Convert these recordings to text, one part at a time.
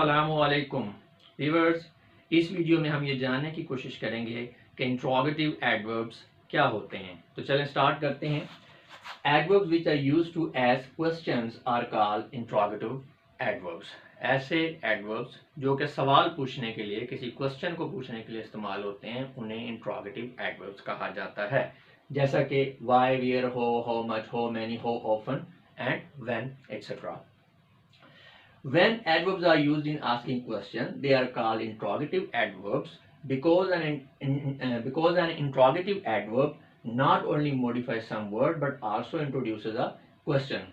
अस्सलामुअलैकुम व्यूअर्स। इस वीडियो में हम ये जानने की कोशिश करेंगे कि इंट्रोगेटिव एडवर्ब्स क्या होते हैं। तो चलें स्टार्ट करते हैं। Adverbs which are used to ask questions are called interrogative adverbs. ऐसे एडवर्ब्स जो कि सवाल पूछने के लिए, किसी क्वेश्चन को पूछने के लिए इस्तेमाल होते हैं, उन्हें इंट्रोगेटिव एडवर्ब्स कहा जाता है। जैसा कि why, where, how much, how many, how often and when etcetera. When adverbs are used in asking questions, they are called interrogative adverbs because an interrogative adverb not only modifies some word but also introduces a question.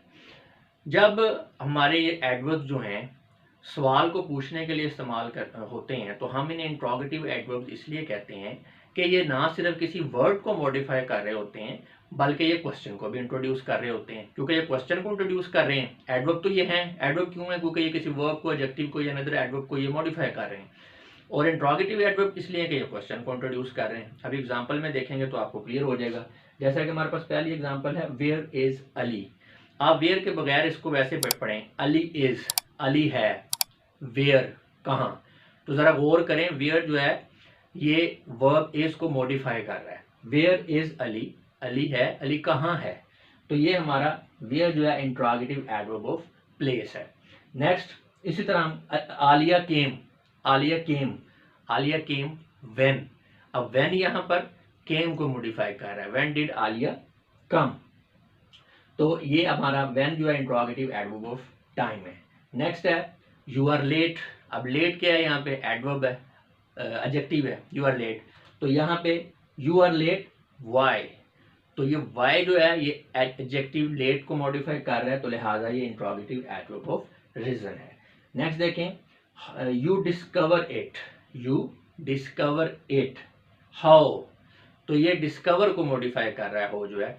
जब हमारे ये adverbs जो हैं सवाल को पूछने के लिए इस्तेमाल होते हैं, तो हम इन्हें इंट्रोगेटिव एडवर्ब्स इसलिए कहते हैं कि ये ना सिर्फ किसी वर्ड को मॉडिफाई कर रहे होते हैं बल्कि ये क्वेश्चन को भी इंट्रोड्यूस कर रहे होते हैं। क्योंकि ये क्वेश्चन को इंट्रोड्यूस कर रहे हैं, एडवर्ब तो ये हैं। एडवर्ब क्यों है? क्योंकि ये किसी वर्ब को, एडजेक्टिव को या अनदर एडवर्ब को ये मॉडिफाई कर रहे हैं। और इंट्रोगेटिव एडवर्ब इसलिए कि ये क्वेश्चन को इंट्रोड्यूस कर रहे हैं। अभी एग्जांपल में देखेंगे तो आपको क्लियर हो जाएगा। जैसा कि हमारे पास पहली एग्जांपल है, वेयर इज अली। आप वेयर के बगैर इसको वैसे पढ़ें, अली इज, अली है, वेयर कहाँ। तो जरा गौर करें, वेयर जो है ये वर्ब इज को मॉडिफाई कर रहा है। वेयर इज अली, अली है, अली कहाँ है। तो ये हमारा वेयर जो है इंट्रोगेटिव एडवर्ब ऑफ प्लेस है। नेक्स्ट, इसी तरह आलिया केम, आलिया केम, आलिया केम व्हेन। अब व्हेन यहाँ पर केम को मॉडिफाई कर रहा है, व्हेन डिड आलिया कम। तो ये हमारा व्हेन जो है इंट्रोगेटिव एडवर्ब ऑफ टाइम है। नेक्स्ट है यू आर लेट। अब लेट क्या है? यहाँ पे एडवर्ब है, एडजेक्टिव है, यू आर लेट। तो यहाँ पे यू आर लेट वाई। तो ये वाई जो है ये एडजेक्टिव लेट को मॉडिफाई कर रहा है, तो लिहाजा ये इंट्रोगेटिव एडवर्ब ऑफ रीजन है। नेक्स्ट देखें, you discover it, you discover it how. तो ये डिस्कवर को मॉडिफाई कर रहा है, हो जो है।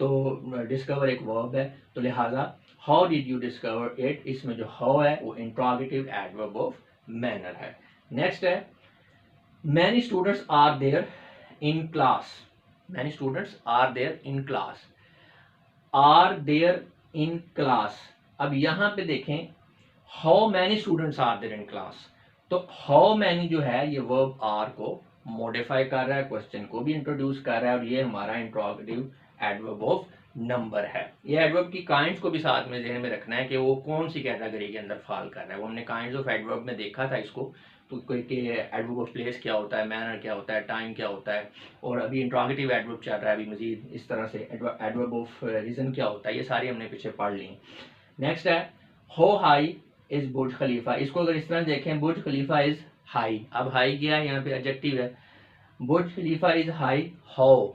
तो डिस्कवर एक वर्ब है, तो लिहाजा how did you discover it, इसमें जो हाउ है वो इंट्रोगेटिव एडवर्ब ऑफ मैनर है। नेक्स्ट है many students are there in class, many students are there in class, are there in class. अब यहाँ पे देखें how many students are there in class. तो हाउ मैनी जो है ये वर्ब आर को मॉडिफाई कर रहा है, क्वेश्चन को भी इंट्रोड्यूस कर रहा है, और ये हमारा इंट्रोगेटिव एडवर्ब ऑफ नंबर है। ये एडवर्ब की काइंड्स को भी साथ में ध्यान में रखना है कि वो कौन सी कैटेगरी के अंदर फॉल कर रहा है। वो हमने काइंड्स ऑफ एडवर्ब में देखा था इसको, तो कोई के एडवर्ब ऑफ प्लेस क्या होता है, मैनर क्या होता है, टाइम क्या होता है, और अभी इंट्रोगेटिव एडवर्ब चल रहा है अभी मजीद इस तरह से एडवर्ब ऑफ रीजन क्या होता है, ये सारी हमने पीछे पढ़ ली। नेक्स्ट है हो हाई इज बुर्ज खलीफा। इसको अगर इस तरह देखें, बुर्ज खलीफा इज हाई। अब हाई क्या है? यहाँ पे एडजेक्टिव है, बुर्ज खलीफा इज हाई हाउ।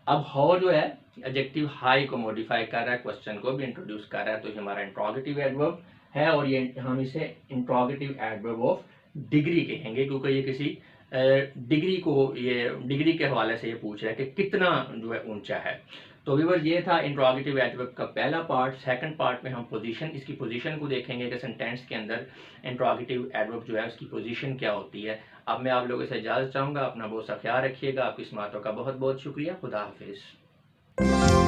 अब हाउ जो है एडजेक्टिव हाई को मॉडिफाई कर रहा है, क्वेश्चन को भी इंट्रोड्यूस कर रहा है, तो ये हमारा इंट्रोगेटिव एडवर्ब है। और ये हम इसे इंट्रोगेटिव एडवर्ब ऑफ डिग्री कहेंगे, क्योंकि ये किसी डिग्री को, ये डिग्री के हवाले से ये पूछ रहा है कि कितना जो है ऊंचा है। तो व्यूअर्स ये था इंट्रोगेटिव एडवर्ब का पहला पार्ट। सेकंड पार्ट में हम पोजीशन, इसकी पोजीशन को देखेंगे कि सेंटेंस के अंदर इंट्रोगेटिव एडवर्ब जो है उसकी पोजीशन क्या होती है। अब मैं आप लोगों से इजाज़त चाहूँगा, अपना बहुत सा ख्याल रखिएगा। आपकी समातों का बहुत बहुत शुक्रिया। खुदा हाफिज़।